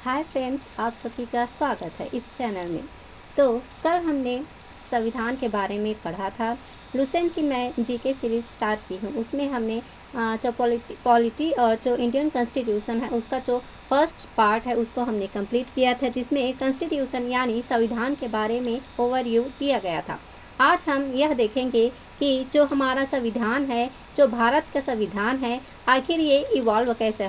Hi friends, आप सभी का स्वागत है इस चैनल में। तो कल हमने संविधान के बारे में पढ़ा था। लुसेंट की मैं जीके सीरीज़ स्टार्ट की हूँ, उसमें हमने जो पॉलिटी और जो इंडियन कॉन्स्टिट्यूशन है उसका जो फर्स्ट पार्ट है उसको हमने कंप्लीट किया था, जिसमें कॉन्स्टिट्यूशन यानी संविधान के बारे में ओवरव्यू दिया गया था। आज हम यह देखेंगे कि जो हमारा संविधान है, जो भारत का संविधान है, आखिर ये इवॉल्व कैसे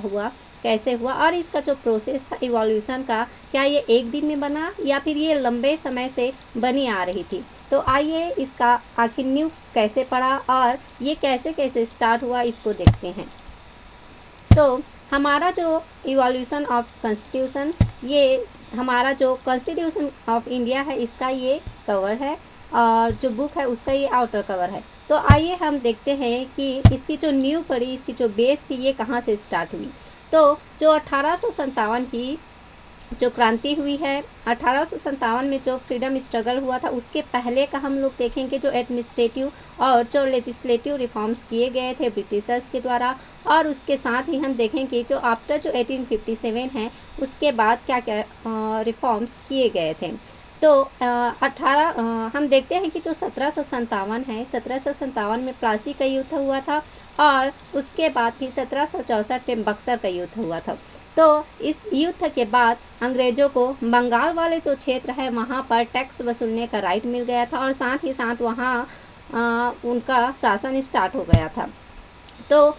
हुआ और इसका जो प्रोसेस था इवोल्यूशन का, क्या ये एक दिन में बना या फिर ये लंबे समय से बनी आ रही थी। तो आइए इसका आखिर न्यू कैसे पड़ा और ये कैसे कैसे स्टार्ट हुआ, इसको देखते हैं। तो हमारा जो इवोल्यूशन ऑफ कॉन्स्टिट्यूशन, ये हमारा जो कॉन्स्टिट्यूशन ऑफ इंडिया है इसका ये कवर है और जो बुक है उसका ये आउटर कवर है। तो आइए हम देखते हैं कि इसकी जो न्यू पड़ी, इसकी जो बेस थी, ये कहाँ से स्टार्ट हुई। तो जो 1857 की जो क्रांति हुई है, 1857 में जो फ्रीडम स्ट्रगल हुआ था, उसके पहले का हम लोग देखेंगे जो एडमिनिस्ट्रेटिव और जो लेजिस्लेटिव रिफॉर्म्स किए गए थे ब्रिटिशर्स के द्वारा, और उसके साथ ही हम देखेंगे जो आफ्टर जो 1857 है उसके बाद क्या क्या रिफॉर्म्स किए गए थे। तो हम देखते हैं कि जो 1757 है, 1757 में प्लासी का युद्ध हुआ था और उसके बाद फिर 1764 में बक्सर का युद्ध हुआ था। तो इस युद्ध के बाद अंग्रेज़ों को बंगाल वाले जो क्षेत्र है वहाँ पर टैक्स वसूलने का राइट मिल गया था और साथ ही साथ वहाँ उनका शासन स्टार्ट हो गया था। तो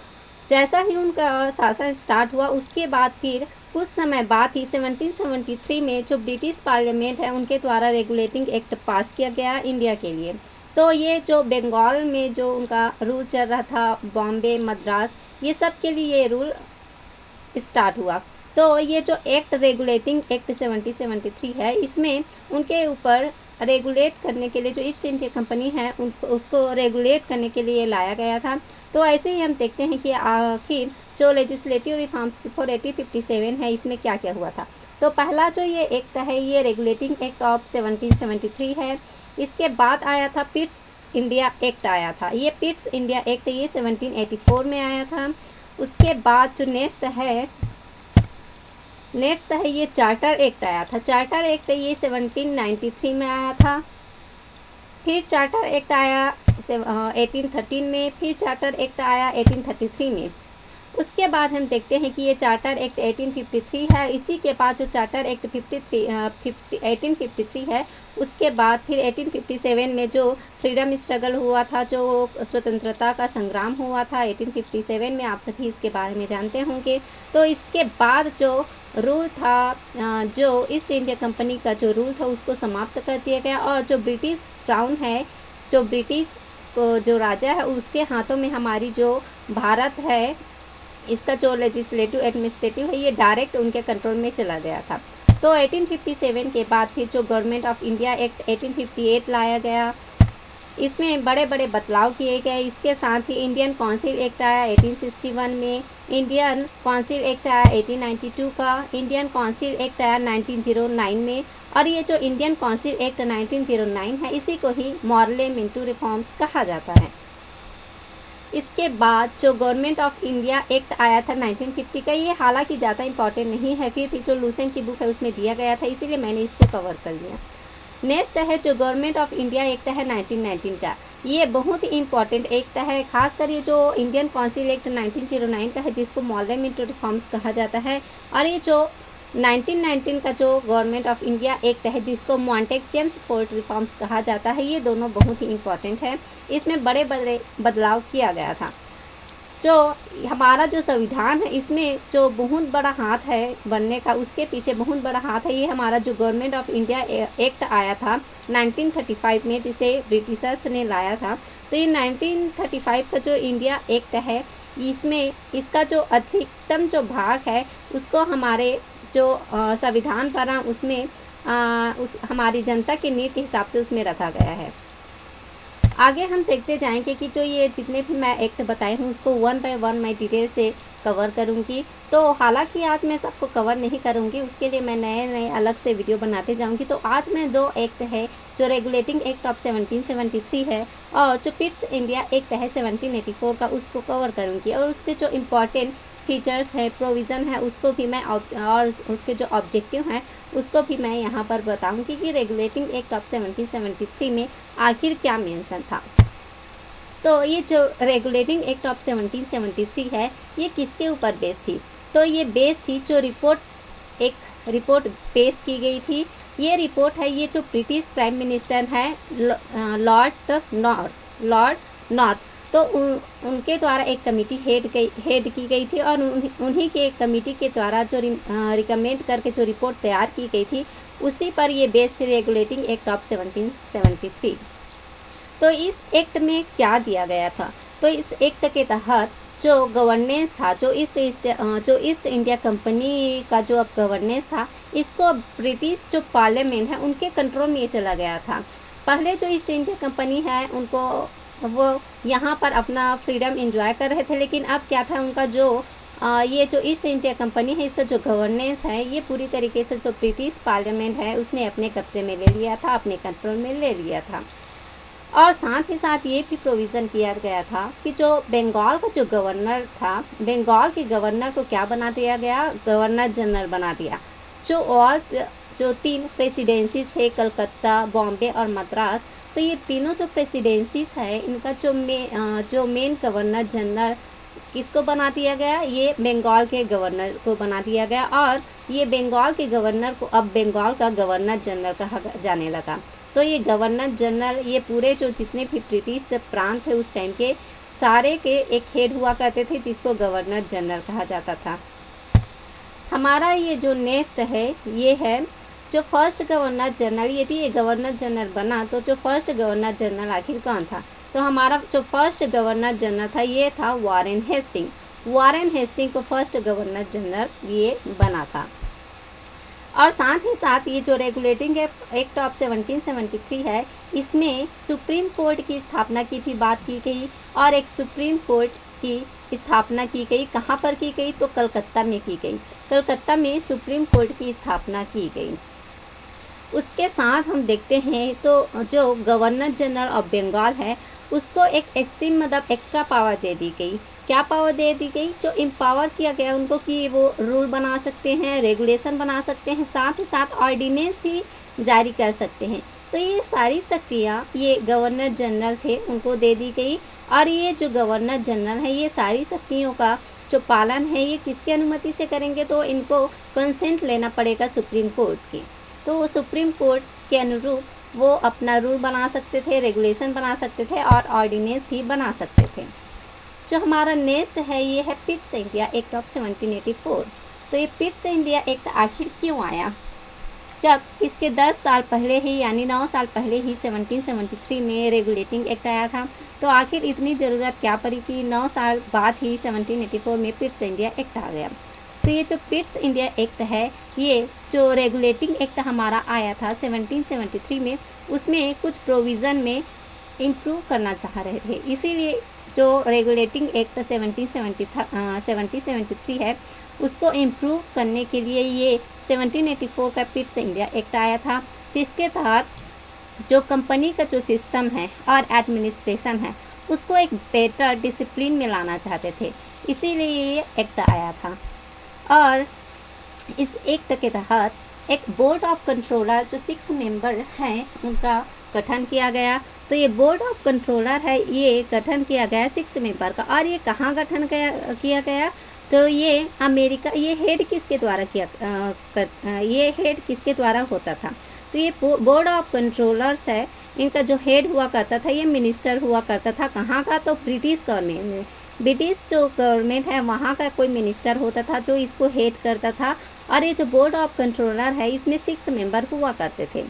जैसा ही उनका शासन स्टार्ट हुआ उसके बाद फिर कुछ समय बाद ही 1773 में जो ब्रिटिश पार्लियामेंट है उनके द्वारा रेगुलेटिंग एक्ट पास किया गया इंडिया के लिए। तो ये जो बंगाल में जो उनका रूल चल रहा था, बॉम्बे, मद्रास, ये सब के लिए ये रूल स्टार्ट हुआ। तो ये जो एक्ट रेगुलेटिंग एक्ट 1773 है, इसमें उनके ऊपर रेगुलेट करने के लिए जो ईस्ट इंडिया कंपनी है उसको रेगुलेट करने के लिए लाया गया था। तो ऐसे ही हम देखते हैं कि आखिर जो लेजिस्लेटिव रिफॉर्म्स बिफोर 1857 है इसमें क्या क्या हुआ था। तो पहला जो ये एक्ट है ये रेगुलेटिंग एक्ट ऑफ 1773 है। इसके बाद आया था पिट्स इंडिया एक्ट आया था। ये पिट्स इंडिया एक्ट ये 1784 में आया था। उसके बाद जो नेक्स्ट है ये चार्टर एक्ट आया था। चार्टर एक्ट ये 1793 में आया था। फिर चार्टर एक्ट आया 1813 में, फिर चार्टर एक्ट आया 1833 में। उसके बाद हम देखते हैं कि ये चार्टर एक्ट 1853 है। इसी के बाद जो चार्टर एक्ट 1853 है, उसके बाद फिर 1857 में जो फ्रीडम स्ट्रगल हुआ था, जो स्वतंत्रता का संग्राम हुआ था 1857 में, आप सभी इसके बारे में जानते होंगे। तो इसके बाद जो रूल था, जो ईस्ट इंडिया कंपनी का जो रूल था उसको समाप्त कर दिया गया और जो ब्रिटिश क्राउन है, जो ब्रिटिश जो राजा है उसके हाथों में हमारी जो भारत है, इसका जो लेजिस्लेटिव एडमिनिस्ट्रेटिव है ये डायरेक्ट उनके कंट्रोल में चला गया था। तो 1857 के बाद फिर जो गवर्नमेंट ऑफ इंडिया एक्ट 1858 लाया गया, इसमें बड़े बड़े बदलाव किए गए। इसके साथ ही इंडियन काउंसिल एक्ट आया 1861 में, इंडियन काउंसिल एक्ट आया 1892 का, इंडियन काउंसिल एक्ट आया 1909 में, और ये जो इंडियन काउंसिल एक्ट 1909 है इसी को ही मॉर्ले मिंटो रिफॉर्म्स कहा जाता है। इसके बाद जो गवर्नमेंट ऑफ इंडिया एक्ट आया था 1950 का, ये हालांकि ज़्यादा इंपॉर्टेंट नहीं है, फिर भी जो लुसेंट की बुक है उसमें दिया गया था, इसीलिए मैंने इसको कवर कर लिया। नेक्स्ट है जो गवर्नमेंट ऑफ इंडिया एक्ट है 1919 का। ये बहुत ही इंपॉर्टेंट एक्ट है, खासकर ये जो इंडियन काउंसिल एक्ट 1909 का है जिसको मॉर्ले मिंटो रिफॉर्म्स कहा जाता है, और ये जो 1919 का जो गवर्नमेंट ऑफ इंडिया एक्ट है जिसको मॉन्टेग जेम्स फोर्ट रिफॉर्म्स कहा जाता है, ये दोनों बहुत ही इंपॉर्टेंट है। इसमें बड़े बड़े बदलाव किया गया था। जो हमारा जो संविधान है इसमें जो बहुत बड़ा हाथ है बनने का, उसके पीछे बहुत बड़ा हाथ है ये हमारा जो गवर्नमेंट ऑफ इंडिया एक्ट आया था 1935 में, जिसे ब्रिटिशर्स ने लाया था। तो ये 1935 का जो इंडिया एक्ट है, इसमें इसका जो अधिकतम जो भाग है उसको हमारे जो संविधान बना उसमें उस हमारी जनता के नीड के हिसाब से उसमें रखा गया है। आगे हम देखते जाएंगे कि जो ये जितने भी मैं एक्ट बताई हूँ उसको वन बाय वन मैं डिटेल से कवर करूँगी। तो हालांकि आज मैं सबको कवर नहीं करूँगी, उसके लिए मैं नए अलग से वीडियो बनाते जाऊँगी। तो आज मैं दो एक्ट है जो रेगुलेटिंग एक्ट ऑफ 1773 है और जो पिट्स इंडिया एक्ट है 1784 का, उसको कवर करूँगी और उसके जो इम्पॉर्टेंट फीचर्स है, प्रोविज़न है, उसको भी मैं और उसके जो ऑब्जेक्टिव हैं उसको भी मैं यहाँ पर बताऊँगी कि रेगुलेटिंग एक्ट ऑफ 1773 में आखिर क्या मेंशन था। तो ये जो रेगुलेटिंग एक्ट ऑफ 1773 है ये किसके ऊपर बेस थी? तो ये बेस थी जो एक रिपोर्ट पेश की गई थी। ये रिपोर्ट है, ये जो ब्रिटिश प्राइम मिनिस्टर है लॉर्ड नॉर्थ, तो उनके द्वारा एक कमेटी हेड की गई थी और उन्हीं के कमेटी के द्वारा जो रिकमेंड करके जो रिपोर्ट तैयार की गई थी उसी पर ये बेस थी रेगुलेटिंग एक्ट ऑफ 1773। तो इस एक्ट में क्या दिया गया था? तो इस एक्ट के तहत जो गवर्नेंस था, जो ईस्ट इंडिया कंपनी का जो अब गवर्नेंस था, इसको ब्रिटिश जो पार्लियामेंट है उनके कंट्रोल में चला गया था। पहले जो ईस्ट इंडिया कंपनी है उनको वो यहाँ पर अपना फ्रीडम एंजॉय कर रहे थे, लेकिन अब क्या था उनका ये जो ईस्ट इंडिया कंपनी है इसका जो गवर्नेंस है ये पूरी तरीके से जो ब्रिटिश पार्लियामेंट है उसने अपने कब्जे में ले लिया था, अपने कंट्रोल में ले लिया था। और साथ ही साथ ये भी प्रोविज़न किया गया था कि जो बंगाल का जो गवर्नर था, बंगाल के गवर्नर को क्या बना दिया गया? गवर्नर जनरल बना दिया। जो 3 प्रेसिडेंसीज थे, कलकत्ता, बॉम्बे और मद्रास, तो ये तीनों जो प्रेसिडेंसीज है इनका जो मेन गवर्नर जनरल किसको बना दिया गया? ये बंगाल के गवर्नर को बना दिया गया और ये बंगाल के गवर्नर को अब बंगाल का गवर्नर जनरल कहा जाने लगा। तो ये गवर्नर जनरल ये पूरे जो जितने भी ब्रिटिश प्रांत थे उस टाइम के सारे के एक हेड हुआ करते थे जिसको गवर्नर जनरल कहा जाता था। हमारा ये जो नेक्स्ट है ये है जो फर्स्ट गवर्नर जनरल। यदि ये गवर्नर जनरल बना तो जो फर्स्ट गवर्नर जनरल आखिर कौन था? तो हमारा जो फर्स्ट गवर्नर जनरल था ये था वॉरेन हेस्टिंग को फर्स्ट गवर्नर जनरल ये बना था। और साथ ही साथ ये जो रेगुलेटिंग एक्ट ऑफ 1773 है इसमें सुप्रीम कोर्ट की स्थापना की भी बात की गई और एक सुप्रीम कोर्ट की स्थापना की गई। कहाँ पर की गई? तो कलकत्ता में की गई। कलकत्ता में सुप्रीम कोर्ट की स्थापना की गई। उसके साथ हम देखते हैं तो जो गवर्नर जनरल ऑफ बंगाल है उसको एक एक्स्ट्रा पावर दे दी गई। क्या पावर दे दी गई? जो एम्पावर किया गया उनको कि वो रूल बना सकते हैं, रेगुलेशन बना सकते हैं, साथ ही साथ ऑर्डिनेंस भी जारी कर सकते हैं। तो ये सारी शक्तियाँ ये गवर्नर जनरल थे उनको दे दी गई और ये जो गवर्नर जनरल है ये सारी शक्तियों का जो पालन है ये किसकी अनुमति से करेंगे? तो इनको कंसेंट लेना पड़ेगा सुप्रीम कोर्ट की। तो वो सुप्रीम कोर्ट के अनुरूप वो अपना रूल बना सकते थे, रेगुलेशन बना सकते थे और ऑर्डिनेंस भी बना सकते थे। जो हमारा नेक्स्ट है ये है पिट्स इंडिया एक्ट ऑफ 1784। तो ये पिट्स इंडिया एक्ट आखिर क्यों आया? जब इसके 10 साल पहले ही यानी 9 साल पहले ही 1773 में रेगुलेटिंग एक्ट आया था, तो आखिर इतनी ज़रूरत क्या पड़ी कि 9 साल बाद ही 1784 में पिट्स इंडिया एक्ट आ गया। तो ये जो पिट्स इंडिया एक्ट है ये जो रेगुलेटिंग एक्ट हमारा आया था 1773 में उसमें कुछ प्रोविज़न में इम्प्रूव करना चाह रहे थे। इसीलिए जो रेगुलेटिंग एक्ट 1773 है उसको इम्प्रूव करने के लिए ये 1784 का पिट्स इंडिया एक्ट आया था, जिसके तहत जो कंपनी का जो सिस्टम है और एडमिनिस्ट्रेशन है उसको एक बेटर डिसिप्लिन में लाना चाहते थे, इसीलिए ये एक्ट आया था। और इस एक्ट के तहत एक बोर्ड ऑफ कंट्रोलर जो 6 मेंबर हैं उनका गठन किया गया। तो ये बोर्ड ऑफ कंट्रोलर है ये गठन किया गया 6 मेंबर का। और ये कहाँ गठन किया गया? तो ये अमेरिका। ये हेड किसके द्वारा ये हेड किसके द्वारा होता था? तो ये बोर्ड ऑफ कंट्रोलर्स है, इनका जो हेड हुआ करता था ये मिनिस्टर हुआ करता था। कहाँ का? तो ब्रिटिश गवर्नमेंट में। ब्रिटिश जो गवर्नमेंट है वहाँ का कोई मिनिस्टर होता था जो इसको हेड करता था। और ये जो बोर्ड ऑफ कंट्रोलर है इसमें 6 मेंबर हुआ करते थे।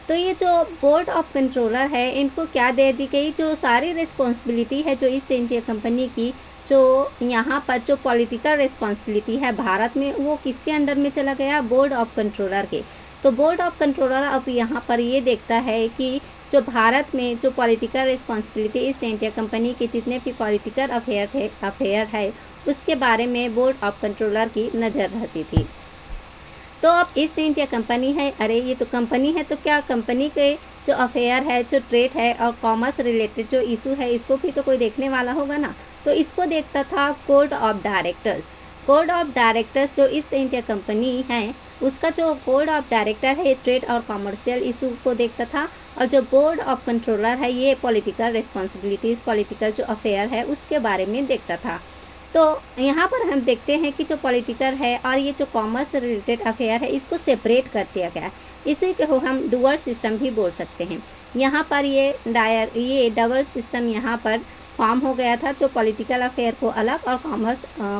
तो ये जो बोर्ड ऑफ कंट्रोलर है इनको क्या दे दी गई? जो सारी रिस्पॉन्सिबिलिटी है जो ईस्ट इंडिया कंपनी की, जो यहाँ पर जो पॉलिटिकल रिस्पॉन्सिबिलिटी है भारत में, वो किसके अंडर में चला गया? बोर्ड ऑफ कंट्रोलर के। तो बोर्ड ऑफ कंट्रोलर अब यहाँ पर ये देखता है कि जो भारत में जो political responsibility east India company के जितने भी पॉलिटिकल अफेयर है उसके बारे में बोर्ड ऑफ कंट्रोलर की नज़र रहती थी। तो अब ईस्ट इंडिया कंपनी है, अरे ये तो कंपनी है, तो क्या कंपनी के जो अफेयर है, जो ट्रेड है और कॉमर्स रिलेटेड जो इशू है इसको भी तो कोई देखने वाला होगा ना। तो तो इसको देखता था code of directors. Code of directors जो ईस्ट इंडिया कंपनी है उसका जो कोड ऑफ डायरेक्टर है ट्रेड और कॉमर्शियल इशू को देखता था, और जो बोर्ड ऑफ कंट्रोलर है ये पॉलिटिकल रिस्पॉन्सिबिलिटीज़, पॉलिटिकल जो अफेयर है उसके बारे में देखता था। तो यहाँ पर हम देखते हैं कि जो पॉलिटिकल है और ये जो कॉमर्स से रिलेटेड अफेयर है इसको सेपरेट कर दिया गया है। इसी को हम डुअल सिस्टम भी बोल सकते हैं। यहाँ पर ये डबल सिस्टम यहाँ पर फॉर्म हो गया था, जो पॉलिटिकल अफेयर को अलग और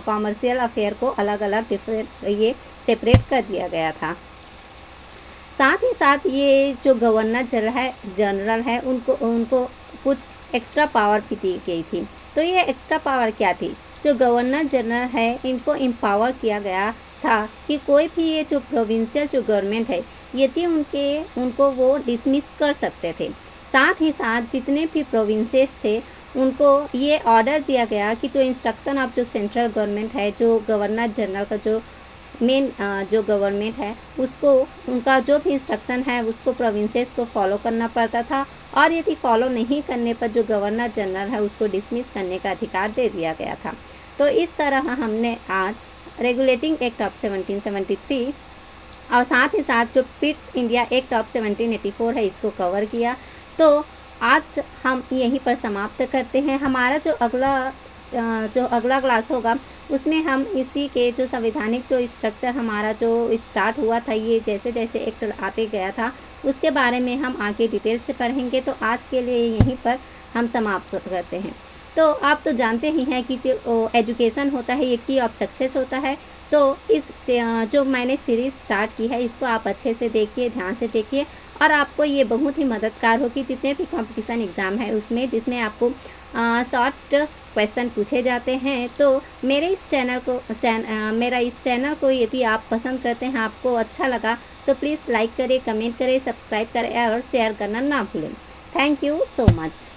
कॉमर्शियल अफेयर को अलग अलग डिफरेंट ये सेपरेट कर दिया गया था। साथ ही साथ ये जो गवर्नर जनरल है उनको कुछ एक्स्ट्रा पावर भी दी गई थी। तो ये एक्स्ट्रा पावर क्या थी? जो गवर्नर जनरल है इनको एम्पावर किया गया था कि कोई भी ये जो प्रोविंशियल जो गवर्नमेंट है यदि उनको वो डिसमिस कर सकते थे। साथ ही साथ जितने भी प्रोविंसेस थे उनको ये ऑर्डर दिया गया कि जो इंस्ट्रक्शन ऑफ जो सेंट्रल गवर्नमेंट है, जो गवर्नर जनरल का जो मेन जो गवर्नमेंट है उसको उनका जो भी इंस्ट्रक्शन है उसको प्रोविंसेस को फॉलो करना पड़ता था, और यदि फॉलो नहीं करने पर जो गवर्नर जनरल है उसको डिसमिस करने का अधिकार दे दिया गया था। तो इस तरह हमने आज रेगुलेटिंग एक्ट ऑफ 1773 और साथ ही साथ जो पिट्स इंडिया एक्ट ऑफ 1784 है इसको कवर किया। तो आज हम यहीं पर समाप्त करते हैं। हमारा जो अगला क्लास होगा उसमें हम इसी के जो संवैधानिक जो स्ट्रक्चर हमारा जो स्टार्ट हुआ था, ये जैसे जैसे एक्ट आते गया था उसके बारे में हम आगे डिटेल से पढ़ेंगे। तो आज के लिए यहीं पर हम समाप्त करते हैं। तो आप तो जानते ही हैं कि जो एजुकेशन होता है ये की ऑफ सक्सेस होता है। तो इस जो मैंने सीरीज़ स्टार्ट की है इसको आप अच्छे से देखिए, ध्यान से देखिए, और आपको ये बहुत ही मददगार होगी जितने भी कंपटीशन एग्ज़ाम है उसमें, जिसमें आपको शॉर्ट क्वेश्चन पूछे जाते हैं। तो मेरा इस चैनल को यदि आप पसंद करते हैं, आपको अच्छा लगा तो प्लीज़ लाइक करें, कमेंट करें, सब्सक्राइब करें और शेयर करना ना भूलें। Thank you so much.